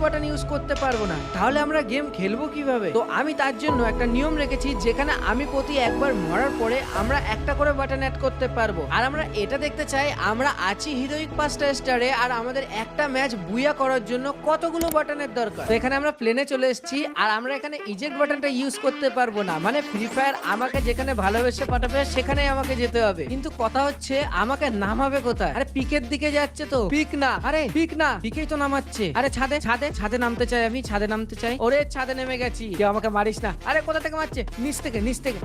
Button use করতে পারবো না, তাহলে আমরা গেম খেলবো কিভাবে? তো আমি তার জন্য একটা নিয়ম রেখেছি, যেখানে আমি প্রতি একবার মরার পরে আমরা একটা করে বাটন অ্যাড করতে পারবো। আর আমরা এটা দেখতে চাই আমরা আছি হিরোইক 5টা স্টারে, আর আমাদের একটা ম্যাচ বুইয়া করার জন্য কতগুলো বাটনের দরকার। তো এখানে আমরা প্লেনে চলে এসেছি, আর আমরা এখানে ইজেক্ট বাটনটা ইউজ করতে পারবো না, মানে ফ্রি ফায়ার আমাকে যেখানে ভালোবেসে পাঠাবে সেখানেই আমাকে যেতে হবে। কিন্তু কথা হচ্ছে আমাকে নামাবে কোথায়? আরে পিকের দিকে যাচ্ছে তো, পিক না, আরে পিক না, পিকেই তো নামাচ্ছে। আরে ছাদে ছাদে ছাদে নামতে চাই, আমি ছাদে নামতে চাই। ওরে ছাদে নেমে গেছি, কেউ আমাকে মারিস না। আরে কোথা থেকে মারছে? নিচ থেকে, নিচ থেকে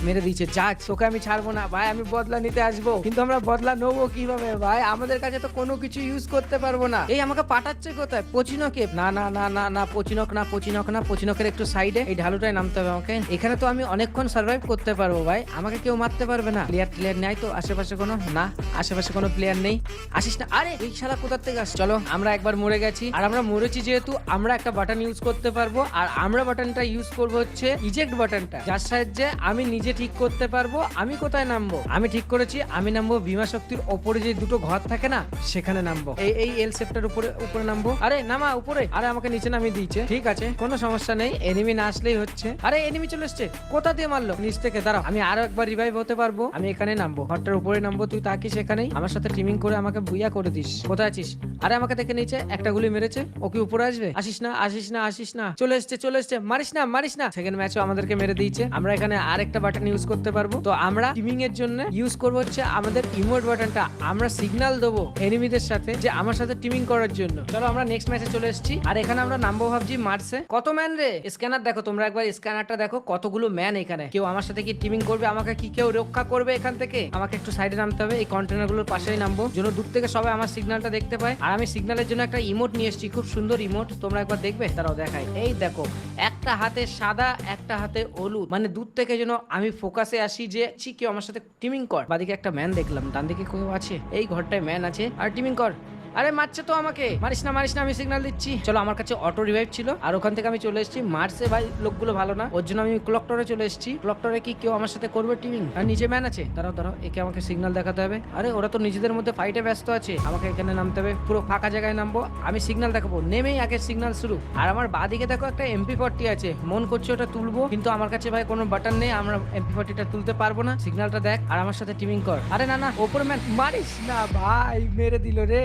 মেরে দিয়েছে। যাক, তোকে আমি ছাড়বো না ভাই, আমি বদলা নিতে আসবো। কিন্তু আমরা বদলা নেবো কিভাবে ভাই? আমাদের কাছে তো কোনো কিছু ইউজ করতে পারবো না। এই আমাকে পাঠাচ্ছে কোথায়? পচিনকে? না না না না না, পচিনক না, পচিনক না, পচিনকের একটু সাইডে এই ঢালুটায় নামতে হবে আমাকে। এখানে তো আমি অনেকক্ষণ সার্ভাইভ করতে পারবো ভাই, আমাকে কেউ মারতে পারবে না। প্লেয়ার নাই তো আশেপাশে কোনো? না, আশেপাশে কোনো প্লেয়ার নেই। আসিস না। আরে এই শালা কোথার থেকে আস? চলো, আমরা একবার মরে গেছি, আর আমরা মরেছি যেহেতু আমরা একটা বাটন ইউজ করতে পারবো। আর আমরা বাটনটা ইউজ করবো হচ্ছে ইজেক্ট বাটনটা, যার সাহায্যে আমি নিজে ঠিক করতে পারবো আমি কোথায় নামবো। আমি ঠিক করেছি আমি নামবো ভীমা শক্তির ওপরে যে দুটো ঘর থাকে না, সেখানে নামবো। এই এল সেপ্টার উপরে নামবো। আরে নামা উপরে। আরে আমাকে নিচে নামিয়ে দিয়েছে, ঠিক আছে কোনো সমস্যা নেই, এনিমি না আসলেই হচ্ছে। আরে এনিমি চলে এসছে, কোথা দিয়ে মারলো? নিচ থেকে। দাঁড়াও, আমি আরো একবার রিভাইভ হতে পারবো। আমি এখানে নামবো, ঘরটার উপরে নামবো। তুই তাকিস এখানেই, আমার সাথে টিমিং করে আমাকে বুইয়া করে দিস। কোথায় আছিস? আরে আমাকে দেখে নিচে একটা গুলি মেরেছে, ও কি উপরে আসবে? আসিস না, আসিস না, আসিস না। চলে এসছে, চলে এসছে। মারিস না, মারিস না। সেকেন্ড ম্যাচও আমাদেরকে মেরে দিয়েছে। আমরা এখানে আরেকটা বাটন ইউজ করতে পারবো। তো আমরা টিমিং এর জন্য ইউজ করবো হচ্ছে আমাদের ইমোট বাটনটা। আমরা সিগন্যাল দেবো এনিমিদের সাথে যে আমার সাথে টিমিং করার জন্য। চলো আমরা নেক্সট ম্যাচে চলে এসেছি, আর এখানে আমরা নামবো ভাবছি মার্সে। কত ম্যান রে? স্ক্যানার দেখো, তোমরা একবার স্ক্যানারটা দেখো, কতগুলো ম্যান এখানে। কেউ আমার সাথে কি টিমিং করবে? আমাকে কি কেউ রক্ষা করবে এখান থেকে? আমাকে একটু সাইডে নামতে হবে, এই কন্টেনার গুলোর পাশেই নামবো, যেন দূর থেকে সবাই আমার সিগন্যালটা দেখতে পায়। আর আমি সিগন্যালের জন্য একটা ইমোট নিয়ে এসেছি, খুব সুন্দর ইমোট, তোমরা একবার দেখবে। তারাও দেখায়, এই দেখো, একটা হাতে সাদা, একটা হাতে হলুদ, মানে দূর থেকে যেন আমি ফোকাসে আসি যে কেউ আমার সাথে টিমিং কর। বাদিকে একটা ম্যান দেখলাম, ডান দিকে কেউ আছে, এই ঘরটায় ম্যান আছে, আর টিমিং কর। আরে মারছে তো আমাকে, মারিস না, মারিস না, আমি সিগন্যাল দিচ্ছি। চলো, আমার কাছে অটো রিভাইভ ছিল, আর ওখান থেকে আমি চলে এসেছি মার্সে। ভাই লোকগুলো ভালো না, ওর জন্য আমি ক্লক টাওয়ারে চলে এসেছি। ক্লক টাওয়ারে কি কেউ আমার সাথে করবে টিমিং? আর নিচে ম্যান আছে, দাঁড়াও দাঁড়াও, একে আমাকে সিগন্যাল দেখাতে হবে। আরে ওরা তো নিজেদের মধ্যে ফাইটে ব্যস্ত আছে, আমাকে এখানে নামতে হবে, পুরো ফাঁকা জায়গায় নামবো। আমি সিগন্যাল দেখাবো, নেমেই আগে সিগন্যাল শুরু। আর আমার বাদিকে দেখো একটা MP40 আছে, মন করছে ওটা তুলবো, কিন্তু আমার কাছে ভাই কোনো বাটন নেই, আমরা MP40টা তুলতে পারবো না। সিগন্যালটা দেখ আর আমার সাথে টিমিং কর। আরে না না, ওপরে ম্যান। মারিস না ভাই, মেরে দিল রে।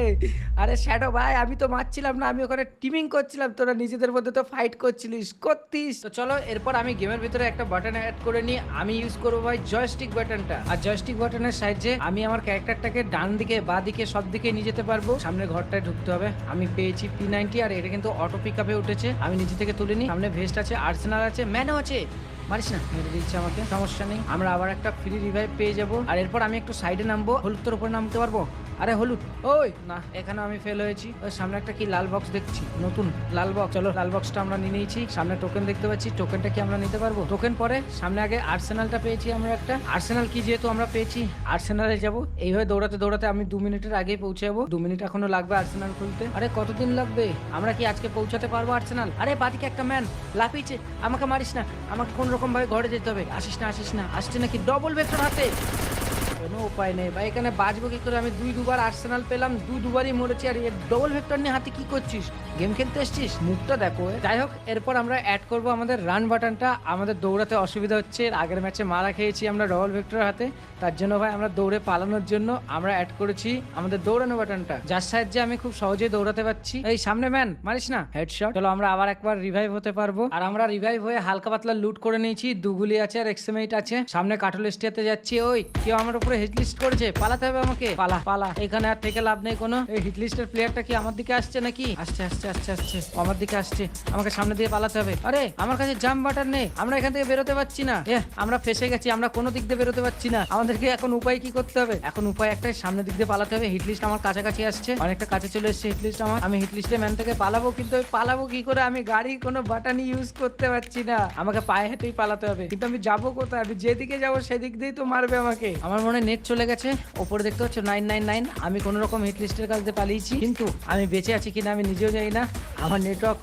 আরে শ্যাডো ভাই, আমি তো মারছিলাম না, আমি ওখানে টিমিং করছিলাম, তোরা নিজেদের মধ্যে তো ফাইট করছিলিস, করতিস। তো চলো, এরপর আমি গেমের ভিতরে একটা বাটন অ্যাড করে নিই। আমি ইউজ করবো ভাই জয়স্টিক বাটনটা, আর জয়স্টিক বাটনের সাহায্যে আমি আমার ক্যারেক্টারটাকে ডান দিকে, বা দিকে, সব দিকে নিয়ে যেতে পারবো। সামনে ঘরটায় ঢুকতে হবে। আমি পেয়েছি P90, আর এটা কিন্তু অটো পিক আপে উঠেছে, আমি নিজে থেকে তুলে নিই। সামনে ভেস্ট আছে, আর্সেনাল আছে, ম্যানও আছে। মারিস না, মেরে দিচ্ছে আমাকে, সমস্যা নেই, আমরা আবার একটা ফ্রি রিভাইভ পেয়ে যাবো। আর এরপর আমি একটু সাইডে নামবো, হলুদের উপরে নামতে পারবো। আরে হলুদ, ওই না, এখানে আমি ফেল হয়েছি। ওই সামনে একটা কি লাল বক্স দেখছি, নতুন লাল বক্স। চলো, লাল বক্সটা আমরা নিয়ে নিয়েছি। সামনে টোকেন দেখতে পাচ্ছি, টোকেনটা কি আমরা নিতে পারবো? টোকেন পরে, সামনে আগে আর্সেনালটা পেয়েছি আমরা একটা। আর্সেনাল কি যেহেতু আমরা পেয়েছি, আর্সেনালে যাবো। এইভাবে দৌড়াতে দৌড়াতে আমি 2 মিনিটের আগেই পৌঁছে যাবো। 2 মিনিট এখনো লাগবে আর্সেনাল খুলতে। আরে কতদিন লাগবে? আমরা কি আজকে পৌঁছাতে পারবো আর্সেনাল? আরে বাদিকে একটা ম্যান লাফিয়েছে, আমাকে মারিস না, আমাকে কোন রকম ভাবে ঘরে যেতে হবে। আসিস না, আসিস না, আসছে নাকি ডবল ভেক্টর হাতে? কোনো উপায় নেই ভাই, এখানে বাঁচবো কি করে? আমি দুবার আর্সেনাল পেলাম, দুবারই মরেছি। আর এই ডবল ভেক্টর নিয়ে হাতে কি করছিস? গেম খেলতে এসছিস? মুখটা দেখো। যাই হোক, এরপর আমরা অ্যাড করব আমাদের রান বাটনটা। আমাদের দৌড়াতে অসুবিধা হচ্ছে, আগের ম্যাচে মারা খেয়েছি আমরা ডবল ভেক্টর হাতে, তার জন্য ভাই আমরা দৌড়ে পালানোর জন্য আমরা অ্যাড করেছি আমাদের দৌড়ানো বাটনটা, যার সাহায্যে আমি খুব সহজেই দৌড়াতে পারছি। এই সামনে ম্যান, মারিস না, হেডশট। চলো, আমরা আবার একবার রিভাইভ হতে পারবো। আর আমরা রিভাইভ হয়ে হালকা পাতলা লুট করে নিয়েছি, 2 গুলি আছে আর এক্সএমএইট আছে। সামনে কাটল স্টিয়াতে যাচ্ছি। ওই কেউ আমার উপরে হিট লিস্ট করেছে, পালাতে হবে আমাকে। পালা পালা, এখানে আর থেকে লাভ নেই কোনো। এই হিট লিস্টের প্লেয়ারটা কি আমার দিকে আসছে নাকি? আসছে আসছে আসছে আসছে, আমার দিকে আসছে, আমাকে সামনে দিয়ে পালাতে হবে। আরে আমার কাছে জাম্প বাটন নেই, আমরা এখান থেকে বেরোতে পারছি না। আমরা ফেসে গেছি, আমরা কোনো দিক দিয়ে বেরোতে পারছি না। আমাদেরকে এখন উপায় কি করতে হবে? এখন উপায় একটাই, সামনের দিক দিয়ে পালাতে হবে। হিট লিস্ট আমার কাছাকাছি আসছে, অনেকটা কাছে চলে এসছে হিট লিস্ট আমার। আমি হিট লিস্টে ম্যান থেকে পালাবো, কিন্তু পালাবো কি করে? আমি গাড়ি কোনো বাটনই ইউজ করতে পারছি না, আমাকে পায়ে হেঁটেই পালাতে হবে। কিন্তু আমি যাবো কোথায়? আমি যেদিকে যাবো সেদিক দিয়েই তো মারবে আমাকে। আমার মনে নেট চলে গেছে, ওপরে দেখতে হচ্ছে 999। আমি কোন রকম হিট লিস্টের কাছে পালিয়েছি, কিন্তু আমি বেঁচে আছি কিনা আমি নিজেও জানি না। আমার নেটওয়ার্ক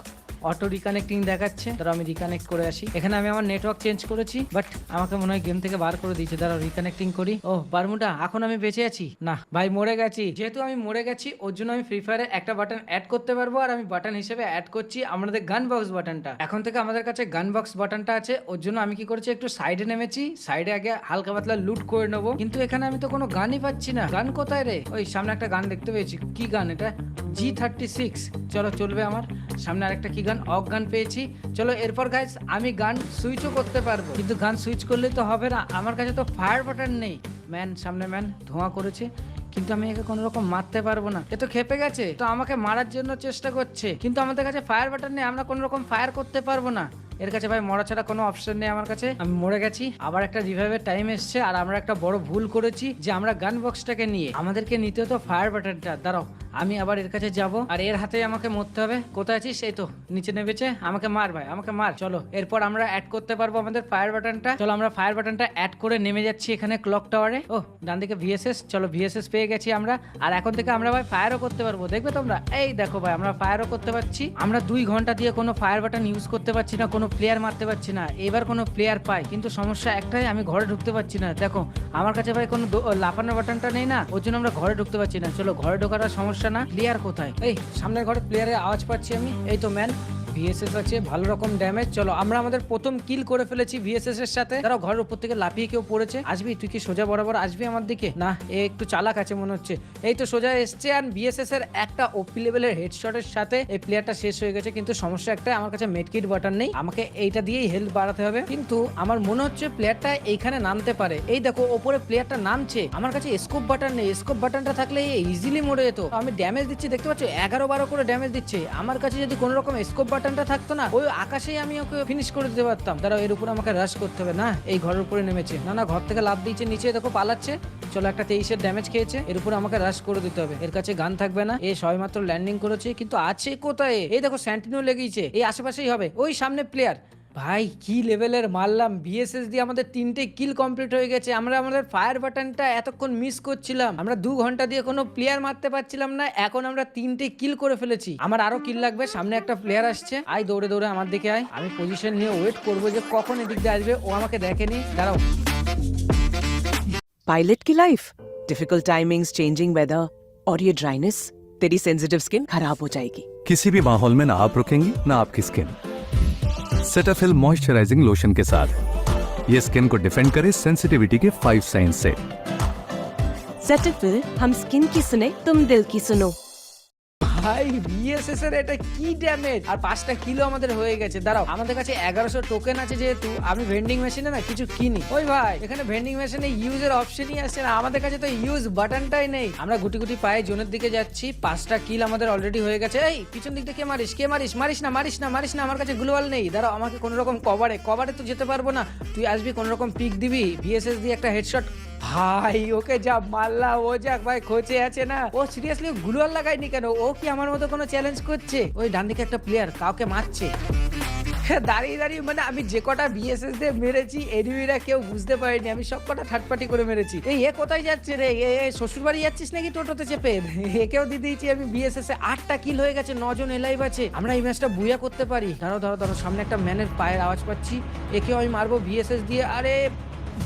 অটো রিকানেক্টিং দেখাচ্ছে, তারা আমি রিকানেক্ট করে আসি। এখানে আমি আমার নেটওয়ার্ক চেঞ্জ করেছি, বাট আমাকে মনে হয় গেম থেকে বার করে দিয়েছে। তারা রিকানেক্টিং করি। ও বারমুডা, এখন আমি বেঁচে আছি? না ভাই, মরে গেছি। যেহেতু আমি মরে গেছি ওর জন্য আমি ফ্রি ফায়ারে একটা বাটন অ্যাড করতে পারবো, আর আমি বাটন হিসেবে অ্যাড করছি আমাদের গান বক্স বাটনটা। এখন থেকে আমাদের কাছে গান বক্স বাটনটা আছে। ওর জন্য আমি কি করেছি, একটু সাইডে নেমেছি। সাইডে আগে হালকা পাতলা লুট করে নেবো, কিন্তু এখানে আমি তো কোনো গানই পাচ্ছি না। গান কোথায় রে? ওই সামনে একটা গান দেখতে পেয়েছি। কি গান এটা? G36। চলো চলবে। আমার সামনে আরেকটা কি গান, অক গান পেয়েছি। চলো এরপর গাইস আমি গান সুইচও করতে পারবো, কিন্তু গান সুইচ করলে তো হবে না, আমার কাছে তো ফায়ার বাটন নেই। ম্যান সামনে ম্যান ধোঁয়া করেছে, কিন্তু আমি একে কোনো রকম মারতে পারবো না। এ তো খেপে গেছে, তো আমাকে মারার জন্য চেষ্টা করছে, কিন্তু আমাদের কাছে ফায়ার বাটন নেই, আমরা কোনো রকম ফায়ার করতে পারবো না। এর কাছে ভাই মরা ছাড়া কোনো অপশন নেই আমার কাছে। আমি মরে গেছি। আবার একটা রিভাইভের টাইম এসছে, আর আমরা একটা বড় ভুল করেছি যে আমরা গান বক্সটাকে নিয়ে আমাদেরকে নিতে হতো ফায়ার বাটনটা। দাঁড়াও, আমি আবার এর কাছে যাব, আর এর হাতে আমাকে মরতে হবে। কোথায় আছিস? এই তো নিচে নেমেছে, আমাকে মার ভাই, আমাকে মার। চলো এরপর আমরা অ্যাড করতে পারবো আমাদের ফায়ার বাটনটা। চলো আমরা ফায়ার বাটনটা অ্যাড করে নেমে যাচ্ছি এখানে ক্লক টাওয়ারে। ও ডান দিকে ভিএসএস। চলো ভিএসএস পেয়ে গেছি আমরা, আর এখন থেকে আমরা ভাই ফায়ারও করতে পারবো। দেখবে তোমরা, এই দেখো ভাই আমরা ফায়ারও করতে পারছি। আমরা 2 ঘন্টা দিয়ে কোনো ফায়ার বাটন ইউজ করতে পারছি না, কোনো প্লেয়ার মারতে পারছি না। এবার কোনো প্লেয়ার পাই, কিন্তু সমস্যা একটাই, আমি ঘরে ঢুকতে পারছি না। দেখো আমার কাছে ভাই কোনো লাফানোর বাটনটা নেই না, ওর জন্য আমরা ঘরে ঢুকতে পারছি না। চলো ঘরে ঢোকার সমস্যা না, প্লেয়ার কোথায়? এই সামনের ঘরে প্লেয়ারের আওয়াজ পাচ্ছি আমি। এই তো ম্যান, ভিএসএস আছে, ভালো রকম ড্যামেজ। চলো আমরা আমাদের প্রথম কিল করে ফেলেছি ভিএসএস এর সাথে। তারা ঘরের উপর থেকে লাফিয়ে কেউ পড়েছে। আসবি তুই? কি সোজা বরাবর আসবি আমার দিকে? না, এ একটু চালাক আছে মনে হচ্ছে। এই তো সোজা এসছে, আর ভিএসএস এর একটা ওপি লেভেলের হেডশটের সাথে এই প্লেয়ারটা শেষ হয়ে গেছে। কিন্তু সমস্যা একটাই, আমার কাছে মেডকিট বাটন নেই, আমাকে এইটা দিয়েই হেলথ বাড়াতে হবে। কিন্তু আমার মনে হচ্ছে প্লেয়ারটা এইখানে নামতে পারে। এই দেখো ওপরে প্লেয়ারটা নামছে। আমার কাছে স্কোপ বাটন নেই, স্কোপ বাটনটা থাকলে ইজিলি মরে যেত। আমি ড্যামেজ দিচ্ছি, দেখতে পাচ্ছ 11-12 করে ড্যামেজ দিচ্ছে। আমার কাছে যদি কোনো রকম স্কোপ বাটনটা থাকতো না, ওই আকাশেই আমি ওকে ফিনিশ করে দিতে পারতাম। তারা এর উপর আমাকে রাশ করতে হবে না। এই ঘরের উপরে নেমেছে, না না ঘর থেকে লাফ দিয়েছে নিচে, দেখো পালাচ্ছে। চলো একটা 23-এর ড্যামেজ খেয়েছে, এর উপর আমাকে রাশ করে দিতে হবে। এর কাছে গান থাকবে না, এ সবেমাত্র ল্যান্ডিং করেছে, কিন্তু আছে কোথায়? এই দেখো স্যান্টিনো লেগেছে, এই আশেপাশেই হবে, ওই সামনে প্লেয়ার। ভাই কি লেভেলের মারলাম, ভিএসএস দিয়ে আমাদের 3টে কিল কমপ্লিট হয়ে গেছে। আমরা আমাদের ফায়ার বাটনটা এতক্ষণ মিস করছিলাম, আমরা 2 ঘন্টা দিয়ে কোনো প্লেয়ার মারতে পারছিলাম না। এখন আমরা 3টে কিল করে ফেলেছি। আমার আরো কিল লাগবে, সামনে একটা প্লেয়ার আসছে। আয় দৌড়ে দৌড়ে আমার দিকে আয়। আমি পজিশন নিয়ে ওয়েট করবো যে কখন এদিক দিয়ে আসবে। ও আমাকে দেখেনি, দাঁড়াও। पायलट की life, difficult timings, changing weather और ये ड्राइनेस, तेरी सेंसिटिव स्किन खराब हो जाएगी। किसी भी माहौल में ना आप रुकेंगी ना आपकी स्किन। सेटाफिल मॉइस्चराइजिंग लोशन के साथ ये स्किन को डिफेंड करे सेंसिटिविटी के 5 साइंस से। सेटाफिल, हम स्किन की सुने तुम दिल की सुनो। ভাই ভিএসএস এর এটা কি ড্যামেজ, আর 5টা কিলো আমাদের হয়ে গেছে। দাঁড়াও, আমাদের কাছে 1100 টোকেন আছে, যেহেতু আমি ভেন্ডিং মেশিনে না কিছু কিনি। ওই ভাই এখানে ভেন্ডিং মেশিনে ইউজের অপশনই আসছে না, আমাদের কাছে তো ইউজ বাটনটাই নেই। আমরা গুটি গুটি পায়ে জোনের দিকে যাচ্ছি। 5টা কিল আমাদের অলরেডি হয়ে গেছে। এই পিছন দিক থেকে মারিস, কে মারিস? মারিস না, মারিস না, মারিস না, আমার কাছে গ্লোয়াল নেই। দাঁড়াও, আমাকে কোনো রকম কভারে তো যেতে পারবো না। তুই আসবি কোনো রকম পিক দিবি, ভিএসএস দিয়ে একটা হেডশট। ভাই ওকে যা মারলা, ও যাক ভাই খোঁচে আছে না। ও সিরিয়াসলি গ্লুয়াল লাগায়নি কেন? ও কি আমার মতো কোনো চ্যালেঞ্জ করছে? ওই ডান দিকে একটা প্লেয়ার কাউকে মারছে। দাঁড়িয়ে দাঁড়িয়ে মানে আমি যে কটা বিএসএস দিয়ে মেরেছি, এনিমিরা কেউ বুঝতে পারেনি, আমি সব কটা থার্ড পার্টি করে মেরেছি। এই এ কোথায় যাচ্ছে রে? এ শ্বশুর বাড়ি যাচ্ছিস নাকি টোটোতে চেপে? একেও দিয়ে দিয়েছি আমি বিএসএস এ। 8টা কিল হয়ে গেছে, 9 জন এলাইভ আছে। আমরা এই ম্যাচটা বুয়া করতে পারি। দাঁড়াও দাঁড়াও দাঁড়াও, সামনে একটা ম্যানের পায়ের আওয়াজ পাচ্ছি। একেও আমি মারবো ভিএসএস দিয়ে। আরে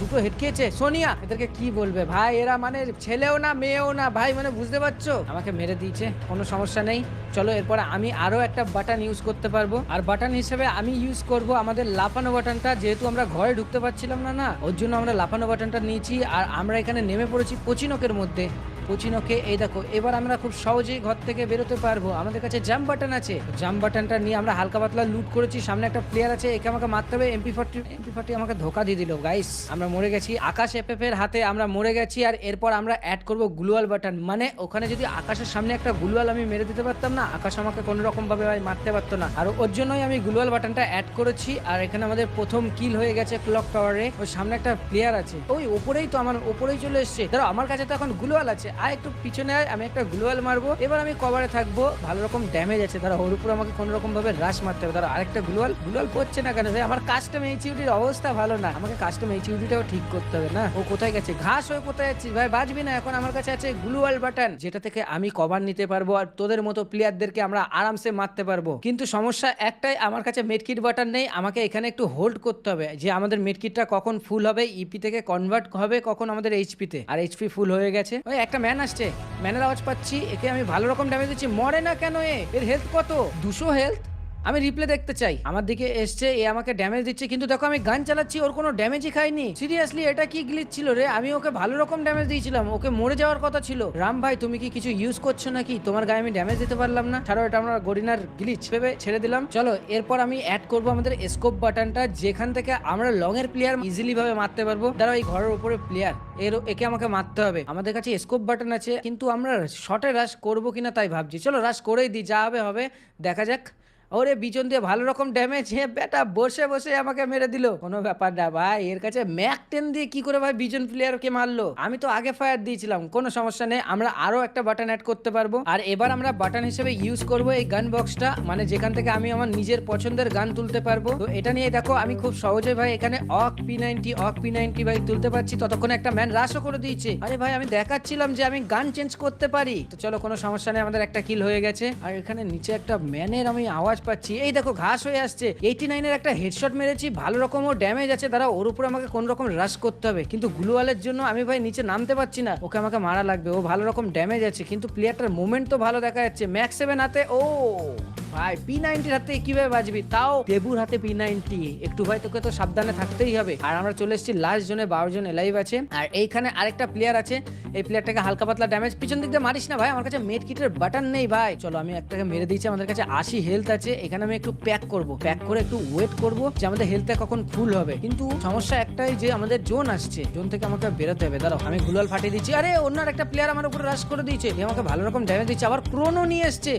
দুটো হেড খেয়েছে সোনিয়া। এদেরকে কি বলবে ভাই, এরা মানে ছেলেও না মেয়েও না ভাই, মানে বুঝতে পারছো? আমাকে মেরে দিয়েছে, কোনো সমস্যা নেই। চলো এরপরে আমি আরো একটা বাটন ইউজ করতে পারবো, আর বাটন হিসেবে আমি ইউজ করব আমাদের লাফানো বাটনটা। যেহেতু আমরা ঘরে ঢুকতে পারছিলাম না, ওর জন্য আমরা লাফানো বাটনটা নিয়েছি। আর আমরা এখানে নেমে পড়েছি পচিনকের মধ্যে। পচিনকে এই দেখো, এবার আমরা খুব সহজেই ঘর থেকে বেরোতে পারবো। আমাদের কাছে জাম্প বাটন আছে, জাম্প বাটনটা নিয়ে আমরা হালকা পাতলা লুট করেছি। সামনে একটা প্লেয়ার আছে, একে আমাকে মারতে হবে। এমপি40 আমাকে ধোকা দিয়ে দিল গাইস। আমরা মরে গেছি, আকাশ এফএফ এর হাতে আমরা মরে গেছি। আর এরপর আমরা অ্যাড করব গ্লুয়াল বাটন। মানে ওখানে যদি আকাশের সামনে একটা গ্লুয়াল আমি মেরে দিতে পারতাম না, আকাশ আমাকে কোনো রকম ভাবে মারতে পারতো না। আর ওর জন্যই আমি গ্লুয়াল বাটনটা অ্যাড করেছি। আর এখানে আমাদের প্রথম কিল হয়ে গেছে ক্লক টাওয়ারে। ওই সামনে একটা প্লেয়ার আছে, ওই ওপরেই তো, আমার ওপরেই চলে এসছে। ধরো আমার কাছে তো এখন গ্লুয়াল আছে, আর একটু পিছনে আয়, আমি একটা গ্লোয়াল মারবো। এবার আমি কভারে থাকবো, ভালো রকম ড্যামেজ আছে, তারা ওর উপর আমাকে কোনো রকম ভাবে রাশ মারতে হবে। তারা আরেকটা গ্লোয়াল পড়ছে না কেন ভাই? আমার কাস্টম এইচইউডির অবস্থা ভালো না, আমাকে কাস্টম এইচইউডিটাও ঠিক করতে হবে না। ও কোথায় গেছে? ঘাস হয়ে কোথায় যাচ্ছিস ভাই? বাজবি না এখন। আমার কাছে আছে গ্লোয়াল বাটন, যেটা থেকে আমি কভার নিতে পারবো আর তোদের মতো প্লেয়ারদেরকে আমরা আরামসে মারতে পারবো। কিন্তু সমস্যা একটাই, আমার কাছে মেডকিট বাটন নেই। আমাকে এখানে একটু হোল্ড করতে হবে যে আমাদের মেডকিটটা কখন ফুল হবে, ইপি থেকে কনভার্ট হবে কখন আমাদের এইচপি তে। আর এইচপি ফুল হয়ে গেছে। ওই একটা ম্যান আসছে, ম্যানের আওয়াজ পাচ্ছি। একে আমি ভালো রকম ড্যামেজ দিচ্ছি, মরে না কেন? এর হেলথ কত? 200 হেলথ। আমি রিপ্লে দেখতে চাই। আমার দিকে এসছে, এ আমাকে ড্যামেজ দিচ্ছে, কিন্তু দেখো আমি গান চালাচ্ছি, ওর কোনো ড্যামেজই খাইনি। সিরিয়াসলি এটা কি গ্লিচ ছিল রে? আমি ওকে ভালো রকম ড্যামেজ দিয়েছিলাম, ওকে মরে যাওয়ার কথা ছিল। রাম ভাই তুমি কি কিছু ইউজ করছো নাকি? তোমার গায়ে আমি ড্যামেজ দিতে পারলাম না। ছাড়ো, এটা আমরা গরিনার গ্লিচ ভেবে ছেড়ে দিলাম। চলো এরপর আমি অ্যাড করবো আমাদের স্কোপ বাটনটা, যেখান থেকে আমরা লং এর প্লেয়ার ইজিলি ভাবে মারতে পারবো। দাঁড়াও, এই ঘরের উপরে প্লেয়ার, একে আমাকে মারতে হবে। আমাদের কাছে স্কোপ বাটন আছে, কিন্তু আমরা শর্টে রাশ করবো কিনা তাই ভাবছি। চলো রাশ করেই দিই, যা হবে হবে, দেখা যাক। ওরে বিজন দিয়ে ভালো রকম ড্যামেজ। হে বেটা, বসে বসে আমাকে মেরে দিল। কোনো ব্যাপার না ভাই, এর কাছে ম্যাক 10 দিয়ে কি করে ভাই বিজন প্লেয়ারকে মারলো? আমি তো আগে ফায়ার দিয়েছিলাম, কোনো সমস্যা নেই। আমরা আরো একটা বাটন অ্যাড করতে পারবো। আর এবার আমরা বাটন হিসেবে ইউজ করব এই গান বক্সটা, মানে যেখান থেকে আমি আমার নিজের পছন্দের গান তুলতে পারবো। তো এটা নিয়ে দেখো আমি খুব সহজে ভাই এখানে অক P90 ভাই তুলতে পারছি। ততক্ষণে একটা ম্যান রাশও করে দিয়েছে। আরে ভাই আমি দেখাচ্ছিলাম যে আমি গান চেঞ্জ করতে পারি। তো চলো, কোনো সমস্যা নেই, আমাদের একটা কিল হয়ে গেছে। আর এখানে নিচে একটা ম্যানের আমি আওয়াজ পাচ্ছি। এই দেখো ঘাস হয়ে আসছে। 89 এর একটা হেডশট মেরেছি, ভালো রকম ওর ড্যামেজ আছে। তারা ওর উপর আমাকে কোন রকম রাশ করতে হবে, কিন্তু গ্লুওয়ালের জন্য আমি ভাই নিচে নামতে পারছি না। ওকে আমাকে মারা লাগবে, ও ভালো রকম ড্যামেজ আছে, কিন্তু প্লেয়ারটার মুভমেন্ট তো ভালো দেখা যাচ্ছে। ম্যাক্স 7 হাতে। ও ভাই P90 হাতে কিভাবে বাজবি, তাও দেবুর হাতে P90। একটু ভাই তোকে তো সাবধানে থাকতেই হবে। আর আমরা চলে এসেছি লাস্ট জোনে, 12 জন এলাইভ আছে। আর এইখানে আরেকটা প্লেয়ার আছে, এই প্লেয়ারটাকে হালকা পাতলা ড্যামেজ। পিছন দিক দিয়ে মারিস না ভাই, আমার কাছে মেড কিটের বাটন নেই ভাই। চলো আমি একটাকে মেরে দিয়েছি, আমাদের কাছে 80 হেলথ আছে। এখানে আমি একটু প্যাক করে একটু ওয়েট করব যে আমাদের হেলথটা কখন ফুল হবে। কিন্তু সমস্যা একটাই যে আমাদের জোন আসছে, জোন থেকে আমাকে বেরোতে হবে। দাঁড়াও, আমি গ্লোয়াল ফাটিয়ে দিচ্ছি। আরে অন্য একটা প্লেয়ার আমার উপর রাশ করে দিয়েছে, আমাকে ভালো রকম ড্যামেজ দিচ্ছে, আবার ক্রোনো নিয়ে এসছে।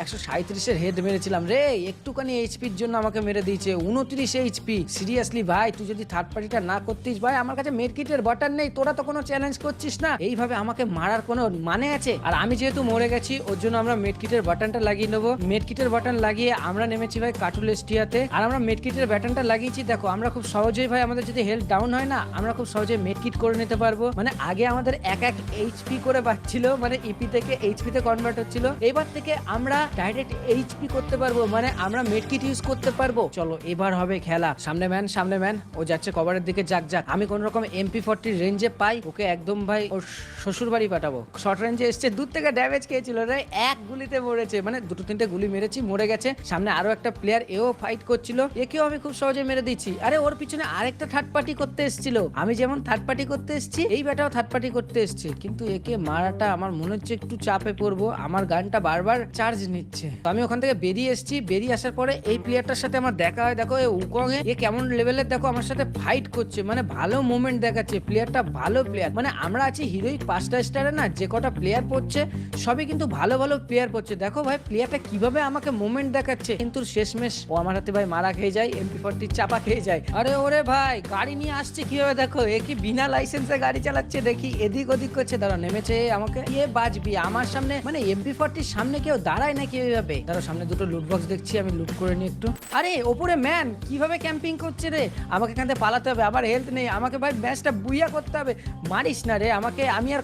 137 হেড মেরেছিলাম রে, একটুখানি এইচপির জন্য আমাকে মেরে দিয়েছে। 29 এইচপি। সিরিয়াসলি ভাই, তুই যদি থার্ড পার্টিটা না করতিস ভাই, আমার কাছে মেডকিটের বাটন নেই, তোরা তো কোনো চ্যালেঞ্জ করছিস না। এইভাবে আমাকে মারার কোনো মানে আছে? আর আমি যেহেতু মরে গেছি, ওর জন্য আমরা মেডকিটের বাটনটা লাগিয়ে নেবো। মেডকিটের বাটন লাগিয়ে আমরা নেমেছি ভাই কাটুলেস্টিয়াতে। আর আমরা মেডকিটের বাটনটা লাগিয়েছি, দেখো আমরা খুব সহজেই ভাই, আমাদের যদি হেলথ ডাউন হয় না, আমরা খুব সহজেই মেডকিট করে নিতে পারবো। মানে আগে আমাদের এক এইচপি করে পাচ্ছিল, মানে ইপি থেকে এইচপি তে কনভার্ট হচ্ছিল। এবার থেকে আমরা ডাইরেক্ট এইচপি করতে পারবো, মানে আমরা মেডকিট ইউজ করতে পারবো। চলো এবার হবে খেলা। সামনে ম্যান, ও যাচ্ছে কভারের দিকে। যাক আমি কোন রকম MP40 রেঞ্জে পাই, ওকে একদম ভাই ওর শ্বশুর বাড়ি পাঠাবো। শর্ট রেঞ্জে এসছে, দূর থেকে ড্যামেজ খেয়েছিল রে, এক গুলিতে মরেছে। মানে 2-3টে গুলি মেরেছি, মরে গেছে। সামনে আরো একটা প্লেয়ার, এও ফাইট করছিল, একেও আমি খুব সহজে মেরে দিচ্ছি। আরে ওর পিছনে আরেকটা থার্ড পার্টি করতে এসেছিল। আমি যেমন থার্ড পার্টি করতে এসেছি, এই ব্যাটাও থার্ড পার্টি করতে এসছে। কিন্তু একে মারাটা আমার মনে হচ্ছে একটু চাপে পড়বো, আমার গানটা বারবার চার্জ নিচ্ছে। তো আমি ওখান থেকে বেরিয়ে এসেছি। বেরিয়ে আসার পরে এই প্লেয়ারটার সাথে আমার দেখা হয়। দেখো উকং এ কেমন লেভেলের, দেখো আমার সাথে ফাইট করছে, মানে ভালো মুভমেন্ট দেখাচ্ছে। প্লেয়ারটা ভালো প্লেয়ার, মানে আমরা আছি হিরোইক 5টা স্টারে না, যে কটা প্লেয়ার পড়ছে সবই কিন্তু ভালো প্লেয়ার পড়ছে। দেখো ভাই প্লেয়ারটা কিভাবে আমাকে মুভমেন্ট দেখাচ্ছে, কিন্তু শেষমেশ ও আমার হাতে ভাই মারা খেয়ে যায়, MP40 চাপা খেয়ে যায়। আরে ওরে ভাই, গাড়ি নিয়ে আসছে কিভাবে, দেখো এ কি বিনা লাইসেন্সে গাড়ি চালাচ্ছে, দেখি এদিক ওদিক করছে। দাঁড়া, নেমেছে আমাকে, কে বাজবি আমার সামনে, মানে MP40 সামনে কেউ দাঁড়ায় নাকি এইভাবে? দাঁড়া, সামনে দুটো লুট বক্স দেখছি, আমি লুট করে নিই একটু। আরে ওপরে ম্যান কিভাবে ক্যাম্পিং করছে রে, আমাকে এখান থেকে পালাতে হবে। আমার হেলথ নেই, আমাকে ভাই ম্যাচটা বুইয়া করতে হবে। মারিস না রে আমাকে, আমি আর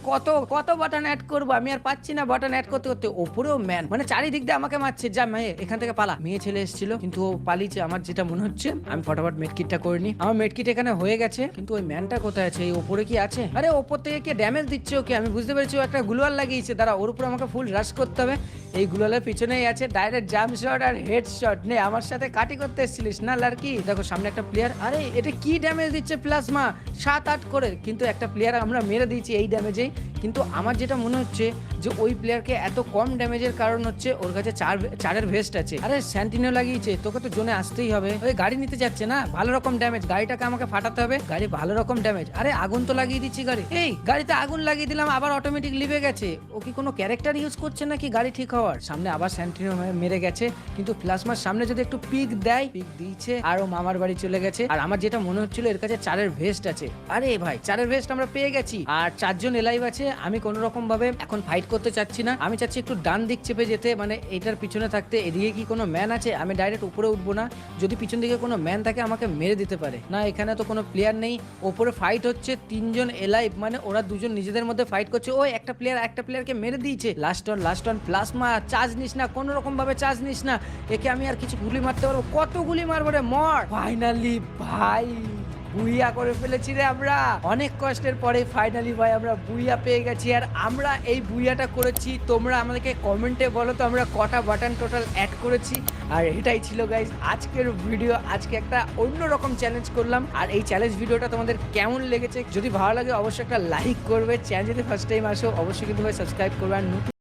কত বাটন অ্যাড করবো, আমি আর পাচ্ছি না বাটন অ্যাড করতে। ওপরেও ম্যান, মানে চারিদিক দিয়ে আমাকে মারছে। যা মেয়ে এখান থেকে পালা। মেয়ে ছেলে এসেছিল, কিন্তু ও পালিয়েছে আমার যেটা মনে হচ্ছে। আমি ফটাফট মেডকিটটা করে নিই। আমার মেডকিট এখানে হয়ে গেছে, কিন্তু ওই ম্যানটা কোথায় আছে? এই ওপরে কি আছে? আরে ওপর থেকে কে ড্যামেজ দিচ্ছে ওকে, আমি বুঝতে পেরেছি ও একটা গ্লুয়াল লাগিয়েছে। দাঁড়া, ওর উপর আমাকে ফুল রাশ করতে হবে। এই গ্লুয়ালের পিছনেই আছে ডাইরেক্ট জাম্প শট আর হেড শট। নে আমার সাথে কাটি করতে এসেছিলিস না লারকি? দেখো সামনে একটা প্লেয়ার, আরে এটা কি ড্যামেজ দিচ্ছে প্লাজমা 7-8 করে, কিন্তু একটা প্লেয়ার আমরা মেরে দিয়েছি এই ড্যামেজেই। কিন্তু আমার যেটা মনে হচ্ছে যে ওই প্লেয়ারকে এত কম ড্যামেজের কারণ হচ্ছে ওর কাছে চারের ভেস্ট আছে। আরে স্যান্টিনো লাগিয়েছে, তোকে তো জোনে আসতেই হবে। ওই গাড়ি নিতে যাচ্ছে না, ভালো রকম ড্যামেজ, গাড়িটাকে আমাকে ফাটাতে হবে। গাড়ি ভালো রকম ড্যামেজ, আরে আগুন তো লাগিয়ে দিচ্ছি গাড়ি। এই গাড়িতে আগুন লাগিয়ে দিলাম, আবার অটোমেটিক লিভে গেছে। ও কি কোনো ক্যারেক্টার ইউজ করছে নাকি গাড়ি ঠিক হওয়ার? সামনে আবার স্যান্টিনো মেরে গেছে, কিন্তু প্লাজমার সামনে যদি একটু পিক দেয়, পিক দিয়েছে আর ও মামার বাড়ি চলে গেছে। আর আমার যেটা মনে হচ্ছিল এর কাছে চারের ভেস্ট আছে। আরে ভাই, চারের ভেস্ট আমরা পেয়ে গেছি আর 4 জন এলাইভ আছে। আমি কোনো রকম ভাবে এখন ফাইট করতে চাচ্ছি না, আমি চাচ্ছি একটু ডান দিক চেপে যেতে, মানে এটার পিছনে থাকতে। এদিকে কি কোনো ম্যান আছে? আমি ডাইরেক্ট উপরে উঠবো না, যদি পিছন দিকে কোনো ম্যান থাকে আমাকে মেরে দিতে পারে। না, এখানে তো কোনো প্লেয়ার নেই, ওপরে ফাইট হচ্ছে 3 জন এলাইভ, মানে ওরা 2 জন নিজেদের মধ্যে ফাইট করছে। ওই একটা প্লেয়ারকে মেরে দিয়েছে। লাস্ট অন প্লাজমা, চার্জ নিস না, কোনো রকম ভাবে চার্জ নিস না, একে আমি আর কিছু গুলি মারতে পারবো? কত গুলি মারবো রে, মর। ফাইনালি ভাই বুইয়া করে ফেলেছি রে আমরা, অনেক কষ্টের পরে ফাইনালি ভাই আমরা বুইয়া পেয়ে গেছি। আর আমরা এই বুইয়াটা করেছি, তোমরা আমাদেরকে কমেন্টে বলো তো আমরা কটা বাটন টোটাল অ্যাড করেছি। আর এটাই ছিল গাইজ আজকের ভিডিও। আজকে একটা অন্যরকম চ্যালেঞ্জ করলাম, আর এই চ্যালেঞ্জ ভিডিওটা তোমাদের কেমন লেগেছে যদি ভালো লাগে অবশ্যই একটা লাইক করবে। চ্যানেল যদি ফার্স্ট টাইম আসো অবশ্যই কিন্তু ভাই সাবস্ক্রাইব করবে, আর নতুন